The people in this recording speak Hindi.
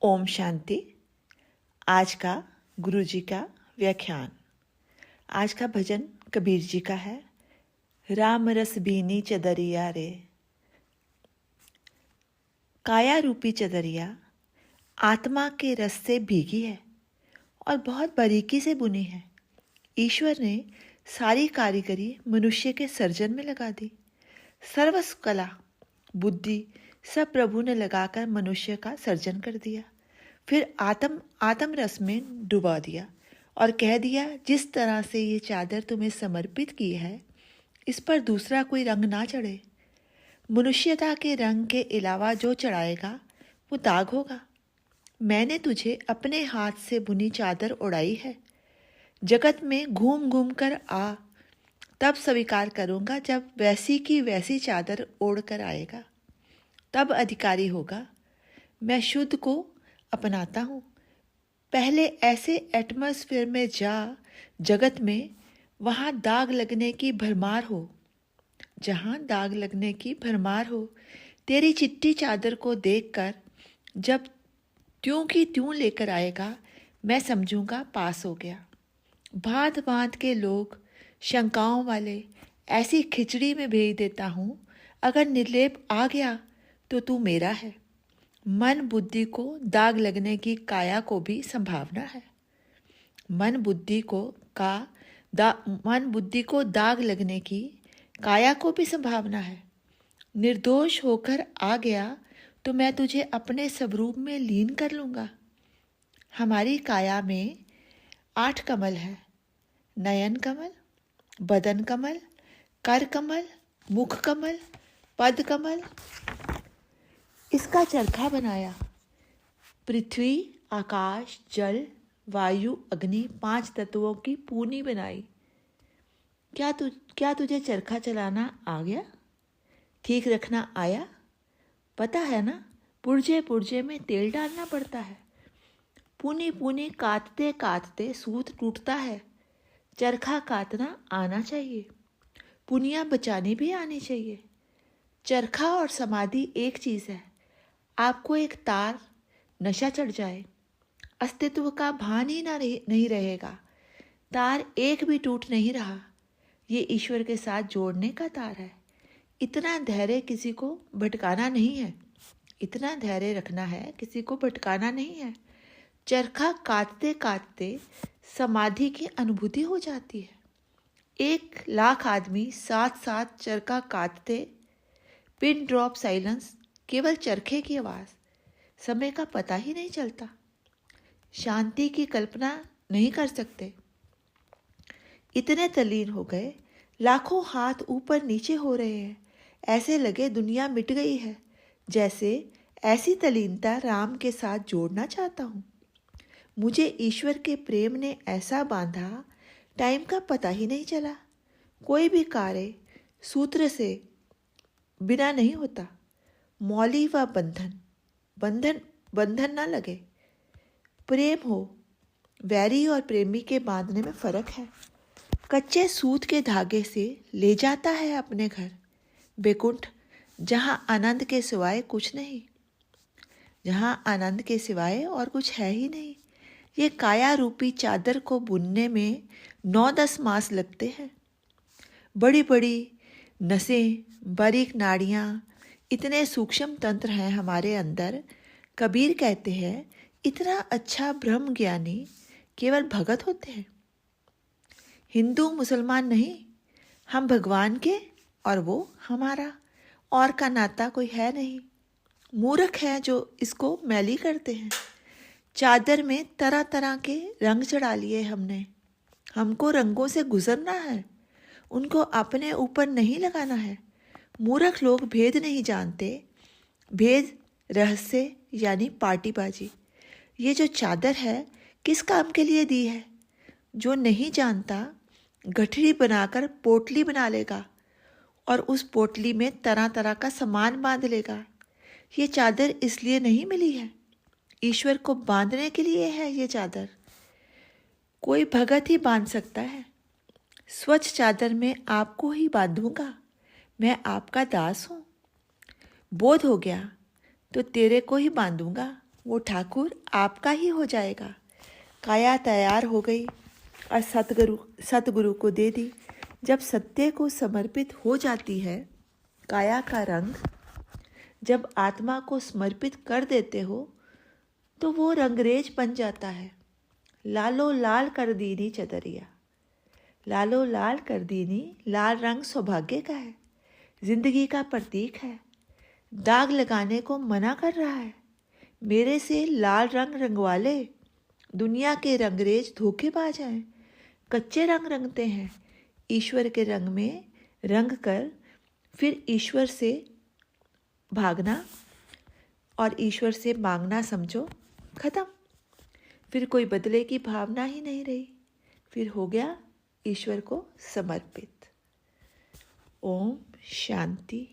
ओम शांति। आज का गुरु जी का व्याख्यान। आज का भजन कबीर जी का है। राम रस बीनी चदरिया रे। काया रूपी चदरिया आत्मा के रस से भीगी है और बहुत बारीकी से बुनी है। ईश्वर ने सारी कारीगरी मनुष्य के सर्जन में लगा दी। सर्वस्व कला बुद्धि सब प्रभु ने लगाकर मनुष्य का सर्जन कर दिया। फिर आत्म रस में डुबा दिया और कह दिया, जिस तरह से ये चादर तुम्हें समर्पित की है, इस पर दूसरा कोई रंग ना चढ़े। मनुष्यता के रंग के अलावा जो चढ़ाएगा वो दाग होगा। मैंने तुझे अपने हाथ से बुनी चादर उड़ाई है। जगत में घूम घूम कर आ, तब स्वीकार करूँगा जब वैसी की वैसी चादर ओढ़ कर आएगा, तब अधिकारी होगा। मैं शुद्ध को अपनाता हूँ। पहले ऐसे एटमॉस्फेयर में जा जगत में, वहाँ दाग लगने की भरमार हो, जहाँ दाग लगने की भरमार हो। तेरी चिट्टी चादर को देखकर जब त्यों की त्यों लेकर आएगा, मैं समझूंगा पास हो गया। भांत भांत के लोग शंकाओं वाले ऐसी खिचड़ी में भेज देता हूँ। अगर निर्लेप आ गया तो तू मेरा है। मन बुद्धि को दाग लगने की काया को भी संभावना है। मन बुद्धि को दाग लगने की काया को भी संभावना है। निर्दोष होकर आ गया तो मैं तुझे अपने स्वरूप में लीन कर लूँगा। हमारी काया में 8 कमल है। नयन कमल, बदन कमल, कर कमल, मुख कमल, पद कमल। इसका चरखा बनाया। पृथ्वी, आकाश, जल, वायु, अग्नि 5 तत्वों की पूनी बनाई। क्या तुझे चरखा चलाना आ गया? ठीक रखना आया? पता है ना, पुर्जे पुर्जे में तेल डालना पड़ता है। पूनी पूनी काटते काटते सूत टूटता है। चरखा काटना आना चाहिए। पुनिया बचानी भी आनी चाहिए। चरखा और समाधि एक चीज़ है। आपको एक तार नशा चढ़ जाए, अस्तित्व का भान ही नहीं रहेगा। तार एक भी टूट नहीं रहा। ये ईश्वर के साथ जोड़ने का तार है। इतना धैर्य किसी को भटकाना नहीं है। इतना धैर्य रखना है, किसी को भटकाना नहीं है। चरखा काटते काटते समाधि की अनुभूति हो जाती है। 1,00,000 आदमी साथ साथ चरखा काटते, पिन ड्रॉप साइलेंस, केवल चरखे की आवाज़, समय का पता ही नहीं चलता। शांति की कल्पना नहीं कर सकते। इतने तल्लीन हो गए, लाखों हाथ ऊपर नीचे हो रहे हैं। ऐसे लगे दुनिया मिट गई है। जैसे ऐसी तल्लीनता राम के साथ जोड़ना चाहता हूँ। मुझे ईश्वर के प्रेम ने ऐसा बांधा, टाइम का पता ही नहीं चला। कोई भी कार्य सूत्र से बिना नहीं होता। मौली व बंधन न लगे। प्रेम हो, वैरी और प्रेमी के बांधने में फर्क है। कच्चे सूत के धागे से ले जाता है अपने घर, बैकुंठ, जहाँ आनंद के सिवाय कुछ नहीं, जहाँ आनंद के सिवाय और कुछ है ही नहीं। ये काया रूपी चादर को बुनने में 9-10 मास लगते हैं। बड़ी बड़ी नसें, बारीक नाड़ियाँ, इतने सूक्ष्म तंत्र हैं हमारे अंदर। कबीर कहते हैं, इतना अच्छा ब्रह्म ज्ञानी केवल भगत होते हैं। हिंदू मुसलमान नहीं, हम भगवान के और वो हमारा, और का नाता कोई है नहीं। मूर्ख हैं जो इसको मैली करते हैं। चादर में तरह तरह के रंग चढ़ा लिए हमने। हमको रंगों से गुजरना है, उनको अपने ऊपर नहीं लगाना है। मूर्ख लोग भेद नहीं जानते। भेद रहस्य यानी पार्टीबाजी। ये जो चादर है किस काम के लिए दी है? जो नहीं जानता गठरी बनाकर पोटली बना लेगा और उस पोटली में तरह तरह का सामान बांध लेगा। ये चादर इसलिए नहीं मिली है, ईश्वर को बांधने के लिए है ये चादर। कोई भगत ही बांध सकता है। स्वच्छ चादर में आपको ही बांधूंगा। मैं आपका दास हूँ। बोध हो गया तो तेरे को ही बांधूंगा। वो ठाकुर आपका ही हो जाएगा। काया तैयार हो गई और सतगुरु को दे दी। जब सत्य को समर्पित हो जाती है काया का रंग, जब आत्मा को समर्पित कर देते हो तो वो रंगरेज बन जाता है। लालो लाल कर दीनी चदरिया, लालो लाल कर दीनी, लाल रंग सौभाग्य का है, जिंदगी का प्रतीक है। दाग लगाने को मना कर रहा है। मेरे से लाल रंग रंगवा ले। दुनिया के रंगरेज धोखेबाज हैं, कच्चे रंग रंगते हैं। ईश्वर के रंग में रंग कर फिर ईश्वर से भागना और ईश्वर से मांगना समझो खत्म। फिर कोई बदले की भावना ही नहीं रही, फिर हो गया ईश्वर को समर्पित। ओम शांति।